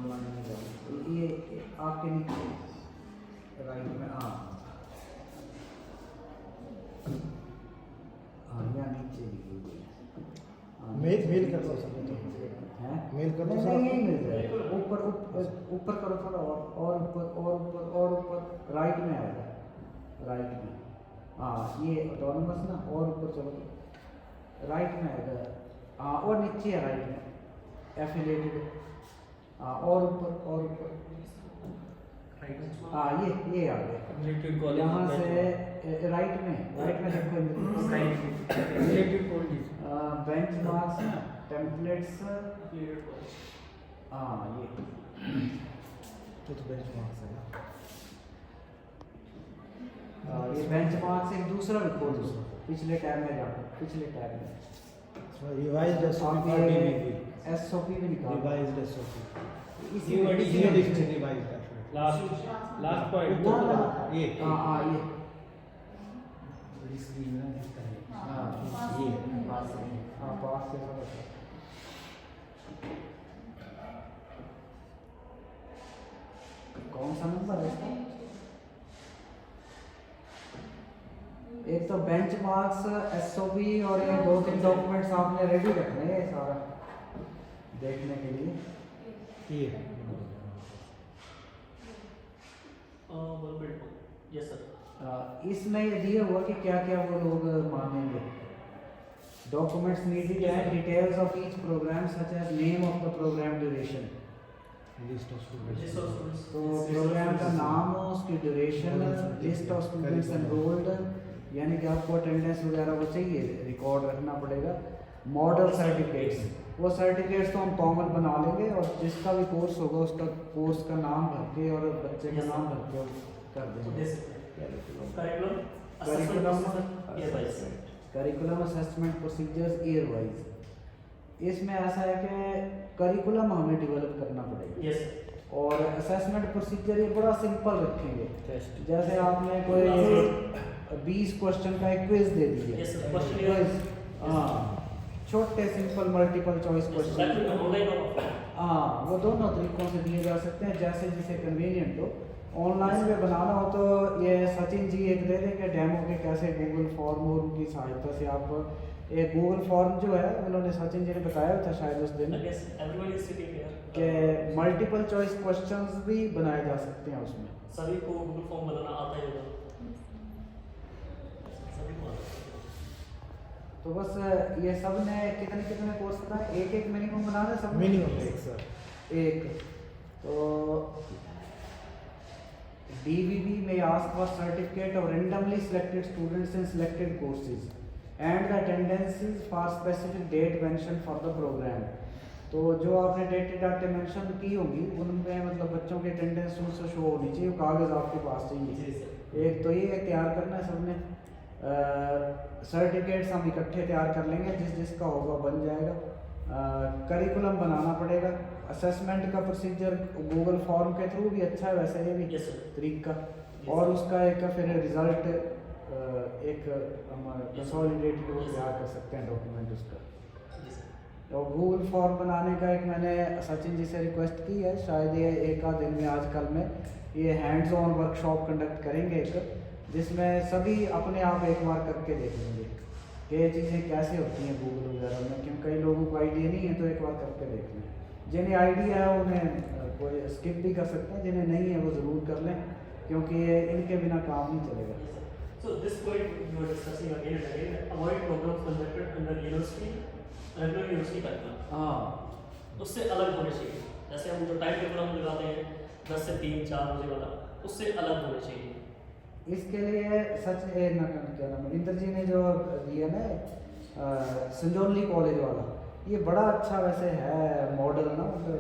Online में जाओ, ये आपके नीचे राइट में, हाँ हाँ यहाँ नीचे लिखी हुई है। मेल कर दो सब हैं मेल कर दो नहीं सर। यही मिल जाएगा, ऊपर ऊपर करो थोड़ा और ऊपर और ऊपर और ऊपर, राइट में आएगा, राइट में, हाँ ये ऑटोनमस ना, और ऊपर चलो राइट में आएगा, हाँ और नीचे है राइट में एफिलेटेड, हाँ और ऊपर हाँ ये आ गया यहाँ से राइट में देखो बेंच मार्क्स टेम्पलेट्स, हाँ ये तो बेंचमार्क्स है ना। ये बेंचमार्क से एक दूसरा भी खोल दो, पिछले टैब में जाओ, पिछले टैब में revised SOP for DVV, SOP भी निकालो, रिवाइज्ड एसओपी इसी एडिशन रिवाइज्ड लास्ट पॉइंट ये हाँ ये बड़ी स्क्रीन में दिखता है। हाँ ये पास से, हाँ पास से थोड़ा सा। कौन सा नंबर है इसका? एक तो बेंचमार्क्स, एसओपी और ये 2-3 डॉक्यूमेंट्स आपने रेडी रखने हैं सारा देखने के लिए। ये यस सर। इसमें ये दिया हुआ कि क्या क्या वो लोग मांगेंगे। Documents needed and details of each program such as name of the program duration, list of students, तो प्रोग्राम का नाम, उसकी duration, list of students enrolled, यानी कि आपको अटेंडेंस वगैरह वो चाहिए, रिकॉर्ड रखना पड़ेगा। मॉडल सर्टिफिकेट्स, वो सर्टिफिकेट्स तो हम कॉमन बना लेंगे और जिसका भी कोर्स होगा उसका कोर्स का नाम भर के और बच्चे का नाम भर के कर देंगे। Curriculum assessment procedures year wise, इसमें ऐसा है कि करिकुलम हमें डेवलप करना पड़ेगा। यस और असेसमेंट प्रोसीजर ये बड़ा सिंपल रखेंगे, टेस्ट जैसे आपने कोई 20 क्वेश्चन का एक क्विज दे दिया, यस क्वेश्चन क्विज, हाँ छोटे सिंपल मल्टीपल चॉइस क्वेश्चन, हाँ वो दोनों तरीकों से दिए जा सकते हैं, जैसे जिसे कन्वीनियंट हो। ऑनलाइन में बनाना हो तो ये सचिन जी एक दे देंगे डेमो के कैसे गूगल फॉर्म और उनकी सहायता से आप एक गूगल फॉर्म जो है उन्होंने सचिन जी ने बताया था शायद उस दिन कि मल्टीपल चॉइस क्वेश्चंस भी बनाए जा सकते हैं उसमें। सभी को गूगल फॉर्म बनाना आता ही होगा, सभी को आता है। तो बस ये सब ने कितने कोर्स बताए, एक मिनिमम बनाना है सब, मिनिमम एक सर, एक तो DVV may ask for certificate of randomly selected students in selected courses and the attendances for specific date mentioned for the program। तो जो आपने डाटे मेंशन की होंगी उनमें मतलब बच्चों की अटेंडेंस उससे शो होनी चाहिए, कागज़ आपके पास चाहिए। एक तो ये तैयार करना है सबने, सर्टिफिकेट्स हम इकट्ठे तैयार कर लेंगे, जिसका होगा बन जाएगा। करिकुलम बनाना पड़ेगा, असेसमेंट का प्रोसीजर गूगल फॉर्म के थ्रू भी अच्छा है वैसे ये भी तरीका, और उसका एक फिर रिजल्ट एक हम कंसोलिडेटेड वो तैयार कर सकते हैं डॉक्यूमेंट उसका। और गूगल फॉर्म बनाने का एक मैंने सचिन जी से रिक्वेस्ट की है, शायद ये एक आध दिन में आजकल में ये हैंड्स ऑन वर्कशॉप कंडक्ट करेंगे एक, जिसमें सभी अपने आप एक बार करके देख लेंगे कि ये चीज़ें कैसे होती हैं गूगल वगैरह में, क्योंकि कई लोगों को आइडिया नहीं है तो एक बार करके देख लें। जिन्हें आइडिया है उन्हें कोई स्किप भी कर सकते हैं, जिन्हें नहीं है वो ज़रूर कर लें क्योंकि इनके बिना काम नहीं चलेगा। So this point you are discussing again and again, avoid programs conducted under university, regular university curriculum। हाँ उससे अलग होने चाहिए, जैसे हम जो टाइम टेबल हम लगाते हैं 10 से 3-4 बजे वाला, उससे अलग होने चाहिए। इसके लिए सच क्या नाम इंद्र जी ने जो दिया ना संजौली कॉलेज वाला, ये बड़ा अच्छा वैसे है मॉडल ना, मतलब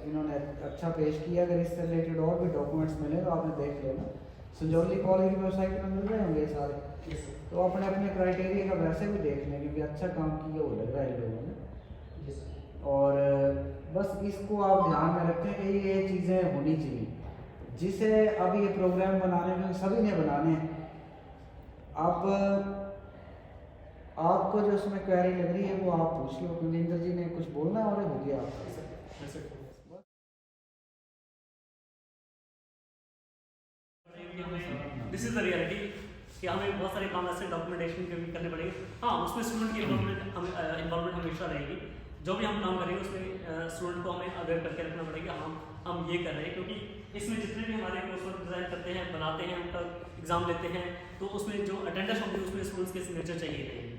इन्होंने अच्छा पेश किया। अगर इससे रिलेटेड और भी डॉक्यूमेंट्स मिले तो आपने देख लेना, संजौली कॉलेज की वेबसाइट पर मिल रहे होंगे सारे, तो अपने अपने क्राइटेरिया का वैसे भी देख लें क्योंकि अच्छा काम किया वो लग रहा है इन लोगों ने। और बस इसको आप ध्यान में रखें कि ये चीज़ें होनी चाहिए, जिसे अब ये प्रोग्राम बनाने में सभी ने बनाने हैं। अब आपको जो उसमें क्वेरी लग रही है वो आप पूछ लो, क्योंकि इंद्र जी ने कुछ बोलना और हो गया आपका। कि हमें दिस इज़ द रियलिटी कि हमें बहुत सारे काम ऐसे डॉक्यूमेंटेशन के भी करने पड़ेंगे। हाँ, उसमें स्टूडेंट की इन्वॉल्वमेंट हमेशा रहेगी। जो भी हम काम करेंगे उसमें स्टूडेंट को हमें अवेयर करके रखना पड़ेगा हम ये कर रहे हैं, क्योंकि इसमें जितने भी हमारे कोर्स वर्क डिज़ाइन करते हैं, बनाते हैं, उनका एग्ज़ाम लेते हैं, तो उसमें जो अटेंडेंस होगी उसमें स्टूडेंट्स के सिग्नेचर चाहिए रहेंगे।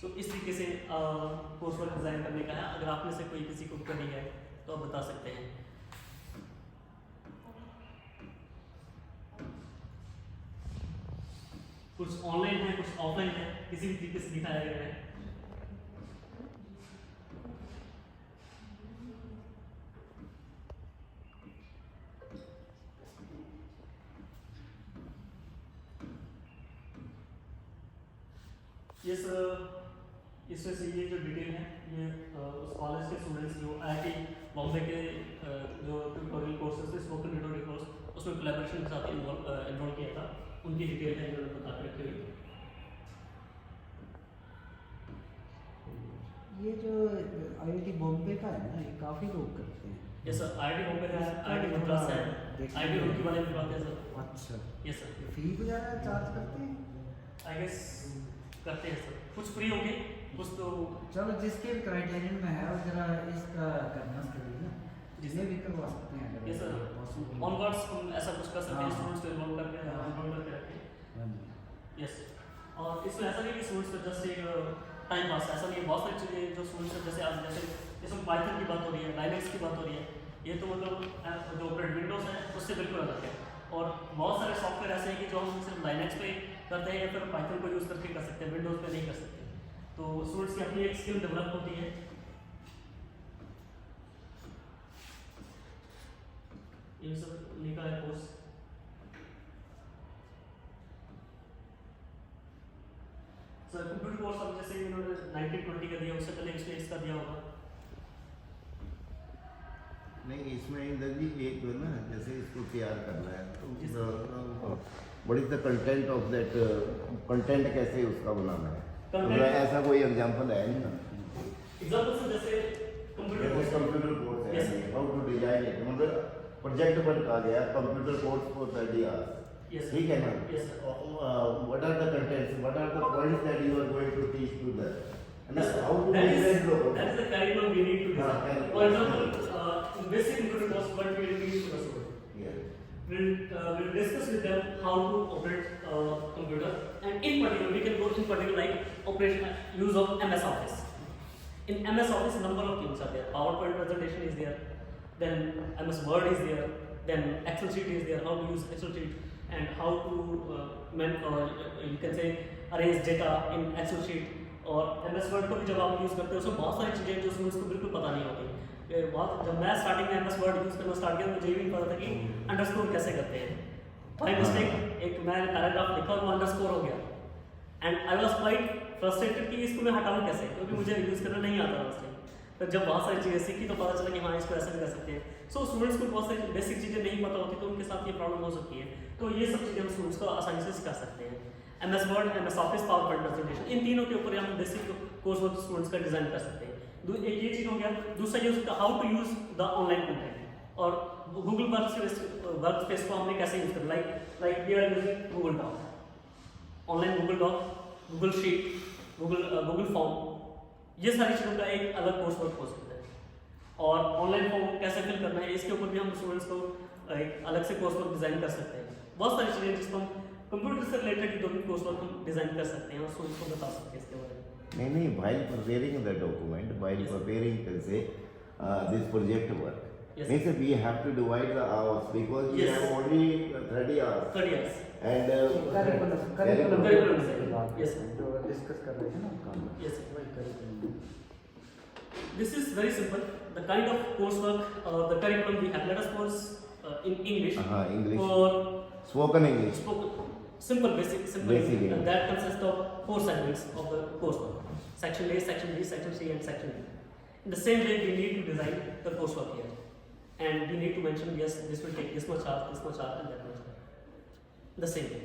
सो इस तरीके से कोर्स वर्क डिज़ाइन करने का है। अगर आप में से कोई किसी को करी है तो आप बता सकते हैं। कुछ ऑनलाइन है, कुछ ऑफलाइन है, किसी भी तरीके से दिखाया गया है। इसमें से ये जो डिटेल है ये उस कॉलेज के स्टूडेंट्स जो IIT बॉम्बे के जो ट्यूटोरियल कोर्सेज थे, स्पोकन ट्यूटोरियल कोर्स, उसमें कोलैबोरेशन के साथ इन्वॉल्व किया था, उनकी डिटेल है जो बता के रखे हुए। ये जो IIT बॉम्बे का है ना, ये काफ़ी लोग करते हैं। यस सर, IIT बॉम्बे का है, IIT मद्रास है, IIT रुड़की वाले भी करते हैं सर। अच्छा, यस सर, फी वगैरह चार्ज करते हैं? आई गेस करते हैं सर, कुछ फ्री होंगे, कुछ तो चलो जिसके भी क्राइटेरियन में है और जरा इसका करना करिए ना, जिसने भी करवा सकते हैं अगर यस सर। possible। ऑनवर्ड्स हम ऐसा कुछ कर सकते हैं, हाँ। स्टूडेंट्स को इन्वॉल्व करके रखें। हाँ जी। यस, और इसमें ऐसा नहीं कि स्टूडेंट्स का जस्ट एक टाइम पास, ऐसा नहीं है। बहुत सारी चीज़ें जो स्टूडेंट्स जैसे आज जैसे इसमें पाइथन की बात हो रही है, लाइनक्स की बात हो रही है, ये तो मतलब जो ऑपरेट विंडोज़ है उससे बिल्कुल अलग है। और बहुत सारे सॉफ्टवेयर ऐसे हैं कि जो हम सिर्फ लाइनक्स पे करते हैं या फिर पाइथन को यूज़ करके कर सकते हैं, विंडोज़ पे नहीं कर सकते। तो स्टूडेंट्स की अपनी एक स्किल डेवलप होती है। ये सब लिखा है कोर्स। सर कंप्यूटर कोर्स अब जैसे इन्होंने 1920 का दिया, उससे पहले इसने इसका दिया होगा। नहीं, इसमें इंदर जी एक जो है ना, जैसे इसको तैयार करना है तो what is the content of that, content कैसे उसका बनाना है, तो ऐसा कोई एग्जांपल है नहीं ना। एग्जांपल से जैसे कंप्यूटर कोर्स है, Yes. How to design it, मतलब प्रोजेक्ट वर्क आ गया computer course for 30 hours, Yes, sir. ठीक है ना। Yes, sir. What are the contents, what are the points that you are going to teach to the, Yes, sir. How to That design is the curriculum we need to design. curriculum. For example, in basic computer course, what we will teach to the student. We'll discuss with them how to operate computer, and in particular we can go in particular like operation use of MS Office. In MS Office, number of things are there. PowerPoint presentation is there, then MS Word is there, then Excel sheet is there. How to use Excel sheet and how to you can say arrange data in Excel sheet. और MS Word को भी जब आप use करते हो उसमें बहुत सारी चीज़ें जो स्टूडेंट्स को बिल्कुल पता नहीं होती। जब मैं स्टार्टिंग में MS Word यूज़ करना स्टार्ट किया मुझे ये भी पता था कि अंडरस्कोर कैसे करते हैं। बाय मिस्टेक एक मैं पैराग्राफ लिखा वो अंडरस्कोर हो गया, and I was quite frustrated कि इसको मैं हटाऊं कैसे, क्योंकि मुझे यूज़ करना नहीं आता था उस टाइम। तो जब बहुत सारी चीज़ें सीखी तो पता चला कि हाँ इसको ऐसे भी कर सकते हैं। सो स्टूडेंट्स को बहुत सारी बेसिक चीज़ें नहीं पता होती तो उनके साथ ये प्रॉब्लम हो सकती है। तो ये सब चीज़ें हम स्टूडेंट्स को आसानी से सिखा सकते हैं। MS Word, MS Office, PowerPoint presentation, इन तीनों के ऊपर हम बेसिक कोर्स वर्क स्टूडेंट्स का डिज़ाइन कर सकते हैं। एक ये चीज़ हो गया। दूसरा ये होता है how to use the online content, और गूगल वर्क स्पेस को हमने कैसे यूज़ करना, like we are using Google doc, online Google doc, Google sheet, Google form, ये सारी चीज़ों का एक अलग कोर्स वर्क हो सकता है। और ऑनलाइन फॉर्म कैसे फिल करना है इसके ऊपर भी हम स्टूडेंट्स को एक अलग से कोर्स वर्क डिज़ाइन कर सकते हैं। बहुत सारी चीज़ें जिसको हम कंप्यूटर से रिलेटेड दो तीन कोर्स वर्क हम डिज़ाइन कर सकते हैं और स्टूडेंट्स को बता सकते हैं इसके बारे में। नहीं, while preparing the document, while Yes. preparing say this project work, Yes. means we have to divide the hours because we Yes. have only 30 hours 30 years. and curriculum Curriculum की design. बात Yes. जो discuss कर रहे थे ना काम, Yes. वही curriculum. This is very simple. The kind of coursework, the curriculum we have. Let us suppose in English. English, Or spoken English, spoken, simple, basic Basic English. English. That consists of 4 segments of the coursework: section A, section B, section C, and section D. In the same way, we need to design the coursework here, and we need to mention yes, this will take this much hours, and that much hours. The same way.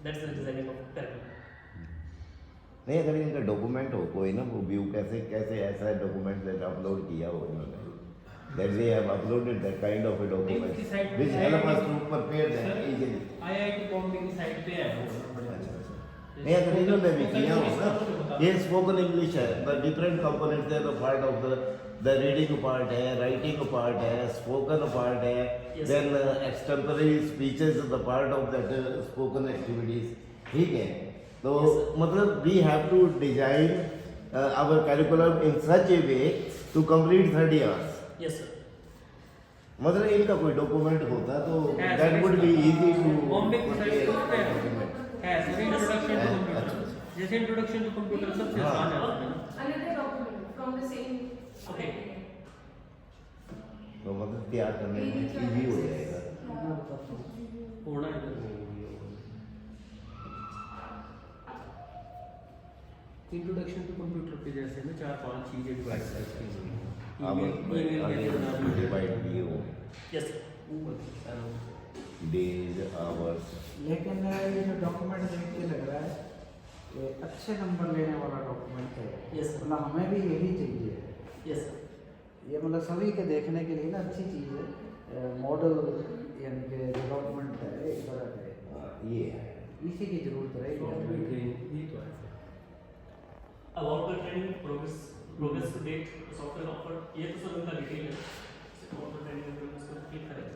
That is the designing of curriculum. नहीं अगर इनका document हो कोई ना, वो view कैसे कैसे ऐसा डॉक्यूमेंट अपलोड किया हो इन्होंने, that they have uploaded that kind of a document इनकी site which पे help us IIT to prepare that sir, easily. IIT Bombay की साइट पे है वो बड़े अच्छा, बड़े। अच्छा। नहीं अगर रीजन में भी किया हो ना, ये स्पोकन इंग्लिश है, द डिफरेंट कंपोनेंट्स है, the part of the reading part है, राइटिंग पार्ट है, स्पोकन पार्ट है, Yes. Then extemporary speeches the part of that spoken activities, ठीक है। तो Yes, मतलब we have to design our curriculum in such a way to complete 30 hours. Yes, sir. मतलब इनका कोई डॉक्यूमेंट होता तो है, that sir, would be easy to Bombay की साइट पे है सर, इंट्रोडक्शन टू अच्छा, कंप्यूटर। अच्छा। जैसे इंट्रोडक्शन टू कंप्यूटर सबसे हाँ। आसान है उसमें। Another document from the same. Okay. तो मतलब तैयार करने में इजी हो जाएगा। मैं बताता हूँ। होना है इंट्रोडक्शन टू कंप्यूटर पे जैसे ना 4-5 चीजें डिवाइड करती हैं। अब ईमेल आगे के डिवाइड किए हो Yes, sir. Days hours. लेकिन ये जो डॉक्यूमेंट देख के लग रहा है ये अच्छे नंबर लेने वाला डॉक्यूमेंट है। Yes, sir. मतलब हमें भी यही चाहिए। Yes, sir. ये मतलब सभी के देखने के लिए ना अच्छी चीज़ है। मॉडल यानी कि जो डॉक्यूमेंट है एक तरह के ये है। इसी की जरूरत रहेगी। ये तो है। About the training progress to date, software offer, ये तो सर उनका डिटेल है। About the training progress को क्लिक करें।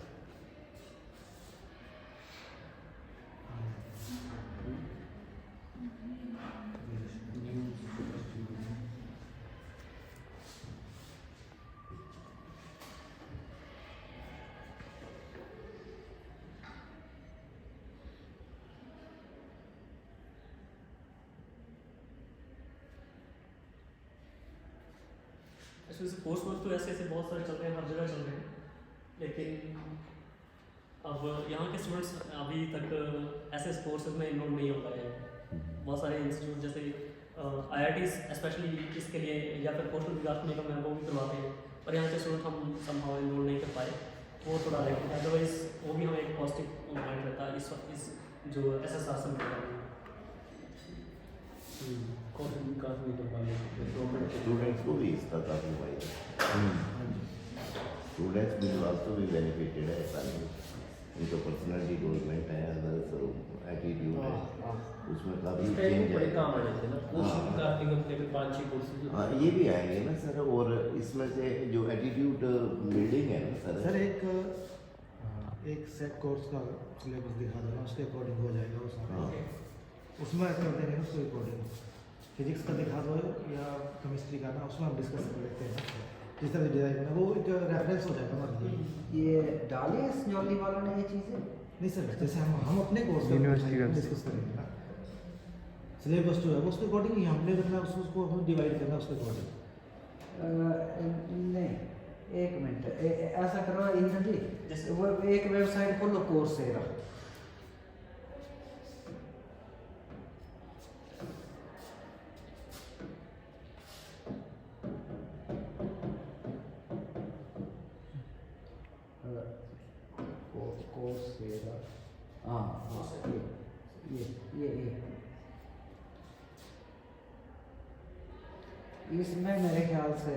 ऐसे कोर्स तो ऐसे ऐसे बहुत सारे चल रहे हैं, हर जगह चल रहे हैं, लेकिन अब यहाँ के स्टूडेंट्स अभी तक ऐसे कोर्सेज में इनरोल नहीं हो पाए हैं। बहुत सारे इंस्टीट्यूट जैसे IIT स्पेशली इसके लिए या फिर पोस्टल विकास निगम है वो भी करवाते हैं, पर यहाँ के स्टूडेंट हम संभव इनरोल नहीं कर पाए, वो थोड़ा रहता है। अदरवाइज वो भी हमें एक पॉजिटिव माइंड रहता है इस वक्त इस जो SSR से मिल रहा है। कौशल विकास नहीं कर पाए गवर्नमेंट स्टूडेंट्स को भी इसका काफी फायदा। Students will also be benefited है, ऐसा नहीं। इनका पर्सनैलिटी डेवलपमेंट है, अदर एटीट्यूड है, उसमें काफी चेंज बड़े है। काम आ जाते हैं ना। कौशल विकास निगम के भी 5-6 कोर्सेज हाँ ये भी आएंगे ना सर, और इसमें से जो एटीट्यूड बिल्डिंग है ना सर एक सेट कोर्स का सिलेबस दिखा देना, उसके अकॉर्डिंग हो जाएगा वो सारा। हाँ। उसमें ऐसा होते हैं उसके अकॉर्डिंग फिजिक्स का दिखा दो या केमिस्ट्री का ना, उसमें हम डिस्कस कर लेते हैं ना जिस तरह डिजाइन करना, वो एक रेफरेंस हो जाएगा हमारे लिए। ये डाले स्नॉली वालों ने ये चीज़ें। नहीं सर, जैसे हम अपने कोर्स यूनिवर्सिटी का डिस्कस करेंगे ना, सिलेबस जो है वो उसके अकॉर्डिंग ही हमने रखना, उसको हम डिवाइड करना उसके अकॉर्डिंग। नहीं एक मिनट, ऐसा करो इंद्र जी, जैसे- वो एक वेबसाइट खोलो कोर्स से कोर्स से हाँ हाँ ये इसमें मेरे ख्याल से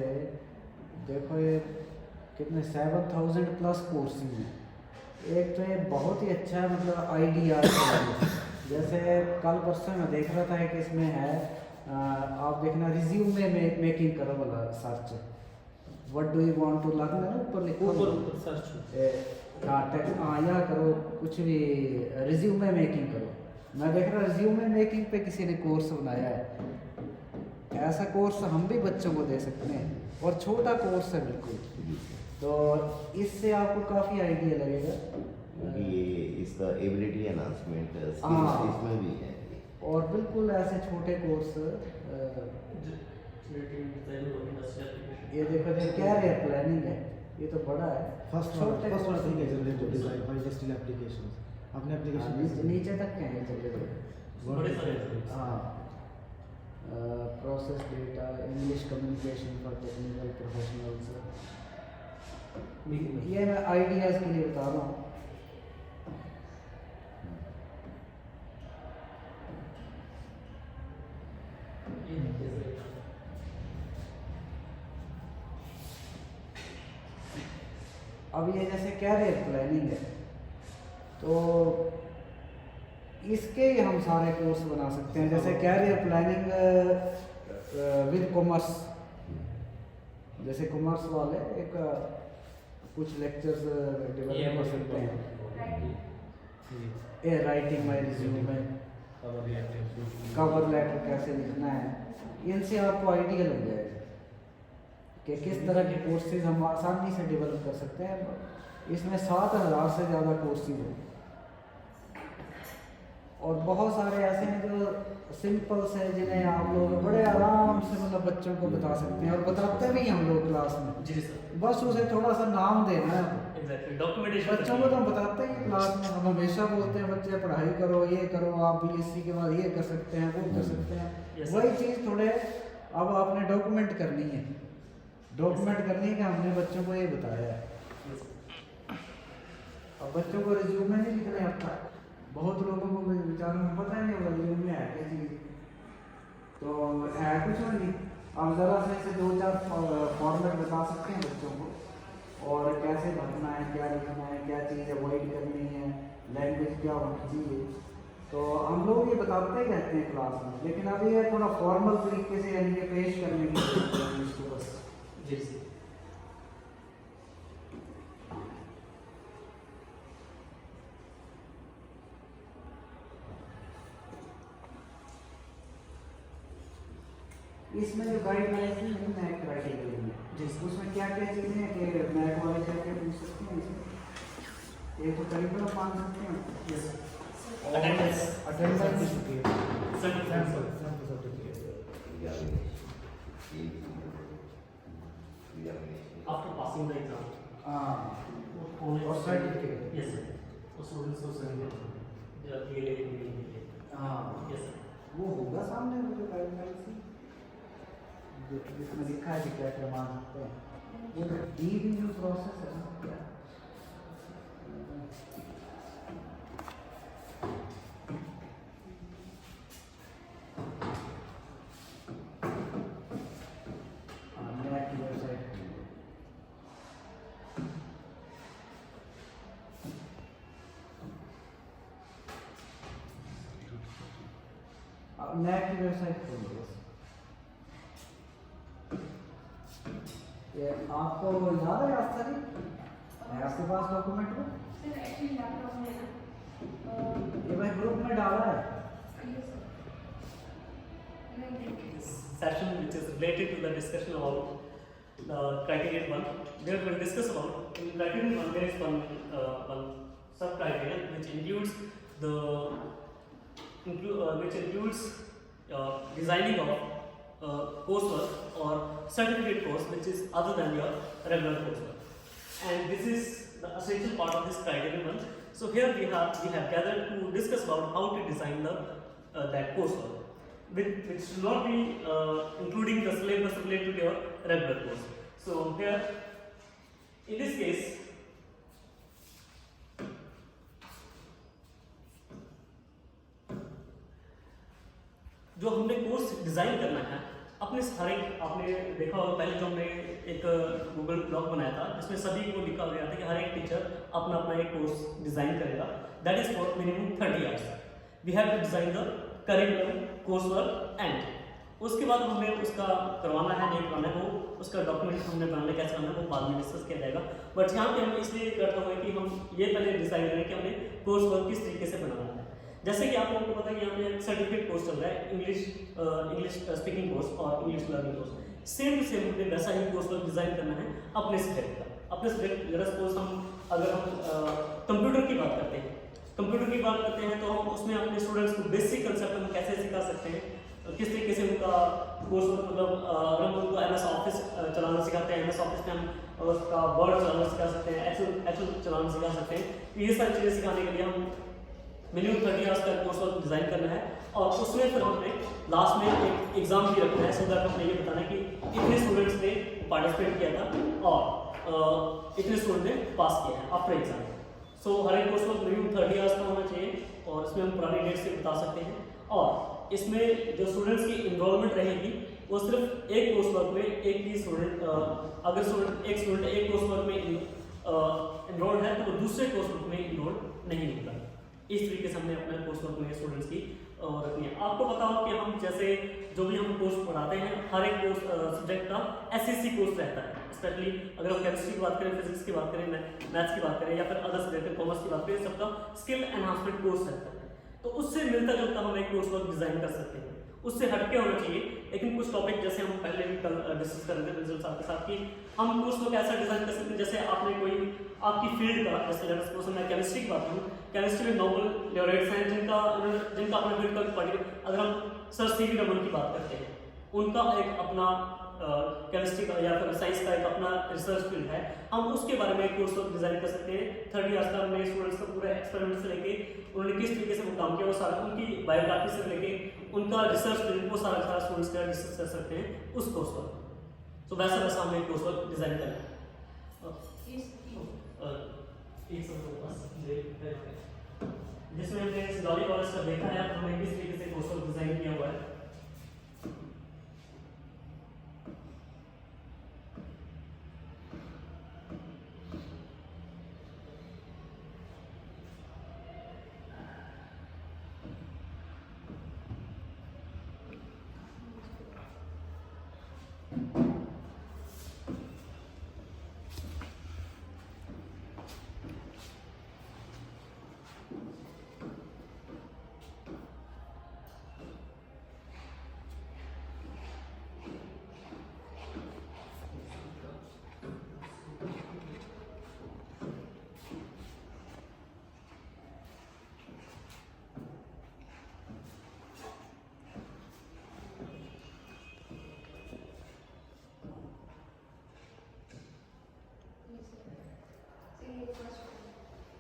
देखो ये कितने 7000 प्लस कोर्सेज हैं। एक तो ये बहुत ही अच्छा है, मतलब आइडिया जैसे कल परसों मैं देख रहा था कि इसमें है आप देखना रिज्यूमे में मेकिंग करो वाला search, what do you want to learn है ना ऊपर लिखो ऊपर सर्च हाँ या करो कुछ भी रिज्यूमे मेकिंग करो। मैं देख रहा रिज्यूमे मेकिंग पे किसी ने कोर्स बनाया है, ऐसा कोर्स हम भी बच्चों को दे सकते हैं और छोटा कोर्स है बिल्कुल, तो इससे आपको काफ़ी आइडिया लगेगा। क्योंकि ये इसका एबिलिटी एनहांसमेंट हाँ। इसमें भी है। और बिल्कुल ऐसे छोटे कोर्स ये देखो जो कैरियर प्लानिंग है ये तो बड़ा है। फर्स्ट छोटे वाला course ठीक है, हैं। Generative design by industrial application अपने हाँ, एप्लीकेशन नीचे तक क्या है चले बड़े सारे हाँ process data, English communication for technical professionals, ये मैं आइडियाज़ के लिए बता रहा हूँ। अब ये जैसे कैरियर प्लानिंग है, तो इसके ही हम सारे कोर्स बना सकते हैं। जैसे कैरियर प्लानिंग विद कॉमर्स, जैसे कॉमर्स वाले एक कुछ लेक्चर्स डेवलप कर सकते हैं। ये writing my resume, cover letter कैसे लिखना है, इनसे आपको आइडिया लग जाएगा कि किस तरह के कोर्सेज हम आसानी से डेवलप कर सकते हैं। इसमें 7,000 से ज़्यादा कोर्सेज हैं और बहुत सारे ऐसे हैं जो सिंपल से, जिन्हें आप लोग बड़े आराम से मतलब बच्चों को बता सकते हैं और बताते भी हम लोग क्लास में। जी सर, बस उसे थोड़ा सा नाम देना है। एग्जैक्टली डॉक्यूमेंटेशन बच्चों को तो हम बताते ही क्लास में, हम हमेशा बोलते हैं बच्चे पढ़ाई करो, ये करो, आप BSc के बाद ये कर सकते हैं, वो कर सकते हैं। Yes, वही चीज़ थोड़े अब आपने डॉक्यूमेंट करनी है, डॉक्यूमेंट करनी है कि हमने बच्चों को ये बताया है। अब बच्चों को रिज्यूमे नहीं लिखने आता, बहुत लोगों को बेचारों को पता ही नहीं होगा रिज्यूमे है क्या चीज़, तो है कुछ नहीं। अब ज़रा से ऐसे 2-4 फॉर्मेट बता सकते हैं बच्चों को, और कैसे भरना है, क्या लिखना है, क्या चीज़ अवॉइड करनी है, लैंग्वेज क्या होनी चाहिए, तो हम लोग ये बताते ही रहते हैं क्लास में। लेकिन अभी ये थोड़ा फॉर्मल तरीके से यानी कि पेश करने की जरूरत है इसको बस। जी सर, इसमें जो गाइडलाइंस है मैक क्राइटेरिया में, उसमें क्या क्या चीज़ें हैं कि मैक वाले क्या क्या पूछ सकते हैं इसमें। एक तो करिकुलम मान सकते हैं, yes sir, attendance after passing the exam और सर्टिफिकेट। यस सर, उस स्टूडेंट्स को सर्टिफिकेट जब ये ले हाँ यस सर, वो होगा सामने वो जो गाइडलाइंस जिसमें लिखा है कि क्या क्या मान सकते हैं। वो डी जो प्रोसेस है ना, क्या NAAC की वेबसाइट NAAC की वेबसाइट खोलिए। ये आपको याद है आस्था जी, है आपके पास डॉक्यूमेंट में? सर एक्चुअली लैपटॉप में ना ये भाई ग्रुप में डाला है। session which is related to the discussion about the criterion 1. Where we will discuss about in criterion 1 there is one sub criterion which includes the designing of coursework or certificate course which is other than your regular coursework, and this is the essential part of this criterion 1. So here we have gathered to discuss about how to design the that coursework, which should not be including the syllabus related to your regular course. So here, in this case, जो हमने course design करना है अपने सारे, आपने देखा होगा पहले जो हमने एक गूगल डॉक बनाया था जिसमें सभी को लिखा गया था कि हर एक टीचर अपना अपना एक कोर्स डिज़ाइन करेगा, that is for minimum 30 hours. We have to design the curriculum, course work and उसके बाद हमें उसका करवाना है नहीं करवाना है, वो उसका डॉक्यूमेंट हमने बनाना कैसे करना है वो बाद में डिस्कस किया जाएगा। बट यहाँ पे हम इसलिए करते हुए कि हम ये पहले डिसाइड करें कि हमें कोर्स वर्क किस तरीके से बनाना है। जैसे कि आप लोगों को पता है कि यहाँ पे सर्टिफिकेट कोर्स चल रहा है, इंग्लिश स्पीकिंग कोर्स और English learning course. Same to same हमें वैसा ही कोर्स वर्क डिज़ाइन करना है अपने सब्जेक्ट का। अपने सब्जेक्ट जरा सपोज अगर हम कंप्यूटर की बात करते हैं तो हम उसमें अपने स्टूडेंट्स को बेसिक कंसेप्ट हम कैसे सिखा सकते हैं, किस तरीके से उनका कोर्स वर्क, मतलब अगर हम उनको MS ऑफिस चलाना सिखाते हैं, MS ऑफिस में हम उसका वर्ड चलाना सिखा सकते हैं, एक्सेल चलाना सिखा सकते हैं। तो ये सारी चीज़ें सिखाने के लिए हम मिनिमम 30 आवर्स का कोर्स वर्क डिज़ाइन करना है और उसमें फिर हमने लास्ट में एक एग्ज़ाम भी रखना है, सो दैट हमने ये बताना है कि इतने स्टूडेंट्स ने पार्टिसिपेट किया था और इतने स्टूडेंट ने पास किया है आफ्टर एग्जाम। सो हर एक कोर्स वर्क मिनिमम 30 आवर्स का होना चाहिए और इसमें हम पुरानी डेट से बता सकते हैं। और इसमें जो स्टूडेंट्स की इन्वॉल्वमेंट रहेगी वो सिर्फ एक कोर्स वर्क में एक ही स्टूडेंट, अगर एक स्टूडेंट एक कोर्स वर्क में कोर्स वर्क में इन्वॉल्व नहीं होगा। इस तरीके से हमने अपने कोर्स वर्क में स्टूडेंट्स की और रखनी है। आपको पता हो कि हम जैसे जो भी हम कोर्स पढ़ाते हैं, हर एक कोर्स सब्जेक्ट का SSC कोर्स रहता है। स्पेशली अगर हम केमिस्ट्री की बात करें, फिजिक्स की बात करें, मैथ्स की बात करें या फिर अदर सब्जेक्ट कॉमर्स की बात करें, सबका स्किल एनहांसमेंट कोर्स रहता है। तो उससे मिलता जुलता हम एक कोर्स वर्क डिजाइन कर सकते हैं, उससे हटके होना चाहिए। लेकिन कुछ टॉपिक जैसे हम पहले भी कल डिस्कस कर रहे थे रिजल्ट्स आपके साथ कि हम कोर्स वर्क ऐसा डिजाइन कर सकते हैं जैसे आपने कोई आपकी फील्ड का, जैसे लेट्स सपोज मैं केमिस्ट्री की बात करूं, केमिस्ट्री में नोबेल लॉरेट्स हैं जिनका अपने फील्ड का पर्टिकुलर, अगर हम सर सीवी रमन की बात करते हैं, उनका एक अपना केमिस्ट्री का या फिर साइंस का एक अपना रिसर्च फील्ड है, हम उसके बारे में एक कोर्स वर्क डिजाइन कर सकते हैं। 3rd ईयर का हमने स्टूडेंट्स का पूरा एक्सपेरिमेंट से लेके उन्होंने किस तरीके से वो काम किया, वो सारा उनकी बायोग्राफी से लेके उनका रिसर्च फील्ड, वो सारा स्टूडेंट्स का डिस्कस कर सकते हैं उस कोर्स वर्क। तो वैसा वैसा हमने एक कोर्स वर्क डिजाइन करें। जिसमें हमने सिंगाली कॉलेज का देखा है, तो हमने किस तरीके से कोर्स वर्क डिजाइन किया हुआ है।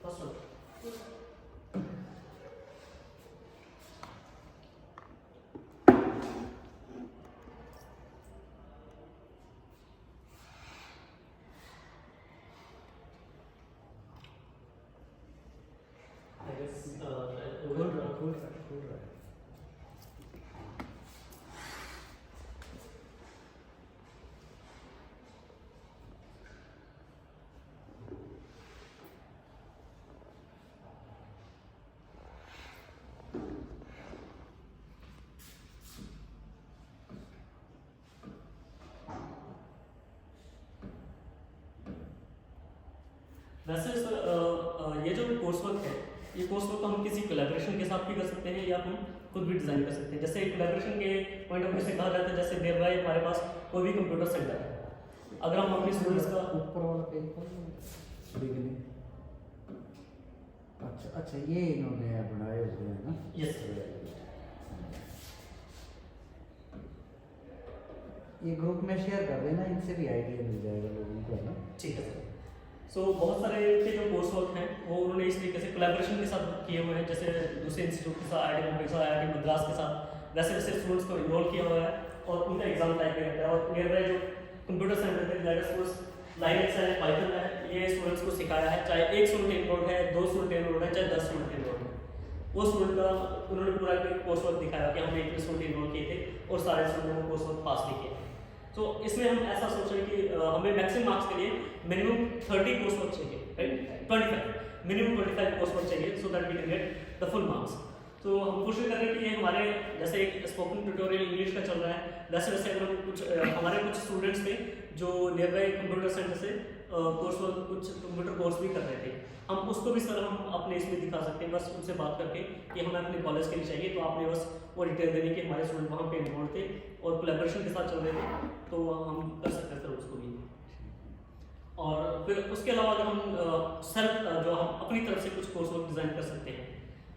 फर्स्ट वन खोल रहा है। वैसे ये जो कोर्स वर्क है, ये कोर्स वर्क हम किसी कोलैबोरेशन के साथ भी कर सकते हैं या हम खुद भी डिजाइन कर सकते हैं। जैसे कोलैबोरेशन के पॉइंट ऑफ व्यू से कहा जाता है, जैसे नियर बाय हमारे पास कोई भी कंप्यूटर सेंटर है, अगर हम अपने स्टूडेंट्स का ऊपर वाला पेज बिगिनिंग, अच्छा ये इन्होंने बनाए हुए हैं ना। यस ये ग्रुप में शेयर कर देना, इनसे भी आइडिया मिल जाएगा लोगों को, है ना। ठीक है सर। सो बहुत सारे के जो कोर्स वर्क हैं वो उन्होंने इस तरीके से कोलैबोरेशन के साथ किए हुए हैं, जैसे दूसरे इंस्टीट्यूट के साथ, IIT बॉम्बे के साथ, IIT मद्रास के साथ, वैसे वैसे स्टूडेंट्स को इन्वॉल्व किया हुआ है और उनका एग्जाम टाइप में रहता है। और नियर बाय जो कंप्यूटर सेंटर थे, लाइक स्टूडेंट्स लाइनेक्स है, पाइथन है, ये स्टूडेंट्स को सिखाया है। चाहे 1 स्टूडेंट इनरोल्ड है, 2 स्टूडेंट इनरोल्ड है, चाहे 10 स्टूडेंट इनरोल्ड है, वो स्टूडेंट का उन्होंने पूरा कोर्स वर्क दिखाया कि हमने इतने स्टूडेंट इनरोल किए थे और सारे स्टूडेंट ने कोर्स वर्क पास भी किया। तो इसमें हम ऐसा सोच रहे हैं कि हमें मैक्सिमम मार्क्स के लिए मिनिमम 30 कोर्स वर्क चाहिए, राइट, 25 मिनिमम 25 कोर्स वर्क चाहिए, so that we can get the full marks. तो हम कोशिश कर रहे हैं कि ये हमारे जैसे एक स्पोकन ट्यूटोरियल इंग्लिश का चल रहा है, वैसे वैसे अगर हम कुछ हमारे कुछ स्टूडेंट्स थे जो नियर बाय कंप्यूटर सेंटर से कोर्स वर्क कुछ कंप्यूटर कोर्स भी कर रहे थे, हम उसको भी सर हम अपने इसमें दिखा सकते हैं, बस उनसे बात करके कि हमें अपने कॉलेज के लिए चाहिए, तो आपने बस वो डिटेल देने कि हमारे स्टूडेंट वहाँ पे इन्वॉल्व थे और कोलैबोरेशन के साथ चल रहे थे, तो हम कर सकते हैं सर उसको भी। और फिर उसके अलावा अगर हम सेल्फ जो हम अपनी तरफ से कुछ कोर्स वर्क डिज़ाइन कर सकते हैं,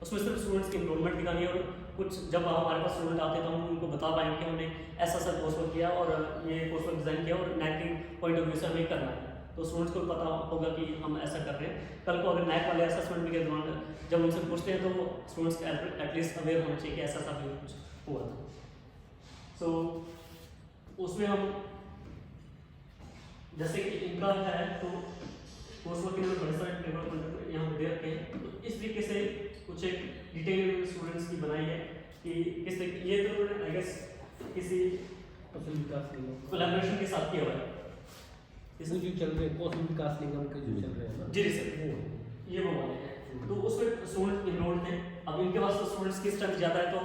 उसमें सिर्फ स्टूडेंट्स की इन्रोलमेंट दिखानी है और कुछ जब हमारे पास स्टूडेंट आते हैं तो हम उनको बता पाएंगे कि हमने ऐसा ऐसा कोर्स वर्क किया और ये कोर्स वर्क डिज़ाइन किया और नैक के पॉइंट ऑफ व्यू से हमें करना है, तो स्टूडेंट्स को पता होगा कि हम ऐसा कर रहे हैं। कल को अगर नैक वाले असेसमेंट के दौरान जब उनसे पूछते हैं तो स्टूडेंट्स एटलीस्ट अवेयर होना चाहिए कि ऐसा ऐसा भी कुछ हुआ था। सो उसमें हम जैसे कि इनका है तो कोर्स वर्क के लिए बड़े सारे पेपर यहाँ दे रखे हैं, तो इस तरीके से कुछ एक डिटेल स्टूडेंट्स की बनाई है कि किस तरीके, ये तो उन्होंने आई गेस किसी कोलैबोरेशन के साथ किया हुआ है। इसमें जो चल रहे हैं कौशल विकास निगम के जो चल रहे हैं ना, जी सर, ये वो वाले हैं। तो उसमें स्टूडेंट इनरोल्ड थे। अब इनके पास स्टूडेंट्स की स्ट्रेंथ ज़्यादा है, तो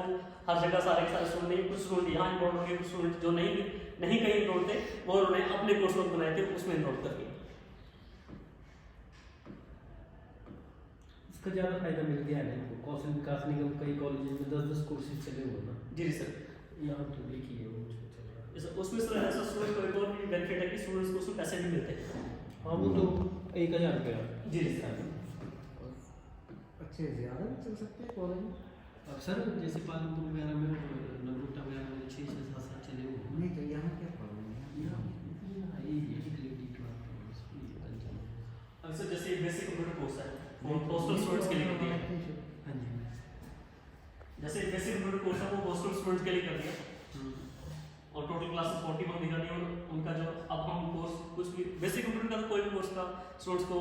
हर जगह सारे के सारे स्टूडेंट नहीं, कुछ स्टूडेंट यहाँ इनरोल्ड होंगे, कुछ स्टूडेंट जो नहीं कहीं इनरोल्ड थे वो उन्होंने अपने कोर्स वर्क बनाए थे उसमें इनरोल कर दिया। इसका ज़्यादा फायदा मिल गया है ना, कौशल विकास निगम कई कॉलेज में 10-10 कोर्सेज चले हुए ना। जी सर। यहाँ तो देखिए वो उसमें चल रहा है। उसमें सर ऐसा स्टूडेंट को एक और भी बेनिफिट है कि स्टूडेंट्स को उसमें पैसे भी मिलते हैं। हाँ वो तो 1000 रुपया। जी सर। अच्छे ज़्यादा भी चल सकते हैं कॉलेज में। अब सर जैसे पालमपुर वगैरह में नगरोटा वगैरह में 6-7 चले हुए हैं। नहीं तो यहाँ क्या प्रॉब्लम है? अब सर जैसे बेसिक कंप्यूटर कोर्स है वो पोस्टल स्टूडेंट्स के लिए कर दिया। हाँ जी। जैसे बेसिक कंप्यूटर कोर्स है वो पोस्टल स्टूडेंट्स के लिए कर दिया और टोटल क्लासेस 41 निकाली और उनका जो अब हम कोर्स कुछ भी बेसिक कंप्यूटर का तो कोई भी कोर्स का स्टूडेंट्स को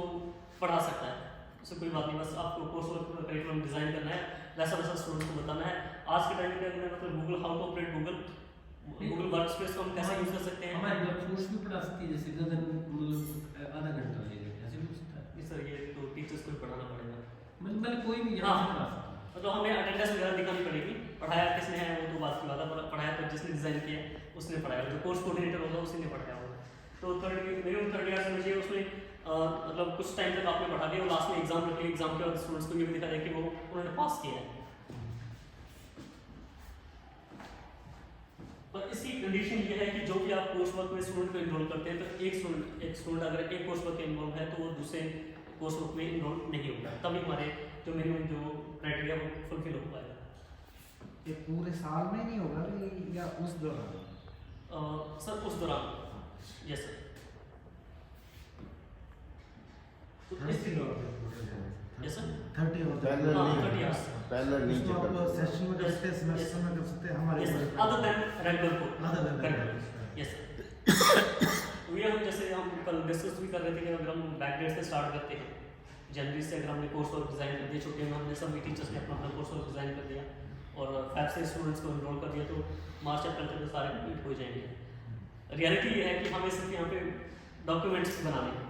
पढ़ा सकता है, उससे कोई बात नहीं। बस आपको कोर्स और करिकुलम डिजाइन करना है, वैसा वैसा स्टूडेंट्स को बताना है। आज के टाइम पे अगर मतलब Google how to operate Google workspace को हम कैसे यूज कर सकते हैं। हमारे वर्कफोर्स भी पढ़ा सकती है, जैसे गगन मतलब आधा घंटा ले लेते हैं, ऐसे भी हो सकता है। जी सर, ये तो टीचर्स को ही पढ़ाना पड़ेगा। मतलब कोई भी यहाँ से पढ़ा सकता है। तो हमें अटेंडेंस वगैरह दिखानी पड़ेगी। पढ़ाया किसने है वो तो बात की बात है, पर पढ़ाया तो जिसने डिजाइन किया उसने पढ़ाया, जो कोर्स कोऑर्डिनेटर होगा उसी ने पढ़ाया होगा। तो मिनिमम 3rd ईयर समझिए उसमें मतलब कुछ टाइम तक आपने पढ़ा दिया और लास्ट में एग्जाम रखिए, एग्जाम के बाद स्टूडेंट्स को ये भी दिखाया कि वो उन्होंने पास किया है। पर इसकी कंडीशन ये है कि जो भी आप कोर्स वर्क में स्टूडेंट को इनरोल करते हैं तो एक स्टूडेंट अगर एक कोर्स वर्क में इन्वॉल्व है तो वो दूसरे कोर्स वर्क में इनरोल नहीं होगा, तभी हमारे जो मिनिमम जो क्राइटेरिया वो फुलफिल हो पाएगा। ये पूरे साल में नहीं होगा या उस दौरान? सर उस दौरान। Yes sir. Yes sir. 30 और पैरेलल हाँ, नहीं 30 hours। पैरेलल नहीं उसको चेक आप कर सेशन में कर सकते हैं, सेमेस्टर में कर सकते हैं, हमारे other than regular course. Other than regular। Yes sir. तो ये हम जैसे हम कल डिस्कस भी कर रहे थे कि अगर हम बैक डेट से स्टार्ट करते हैं जनवरी से, अगर हमने कोर्स वर्क डिज़ाइन कर दिया, छुट्टियों में हमने सभी टीचर्स ने अपना अपना कोर्स वर्क डिज़ाइन कर दिया और फैब से स्टूडेंट्स को इनरोल कर दिया, तो मार्च अप्रैल तक सारे कंप्लीट हो जाएंगे। रियलिटी ये है कि हमें सिर्फ यहाँ पे डॉक्यूमेंट्स बनाने हैं,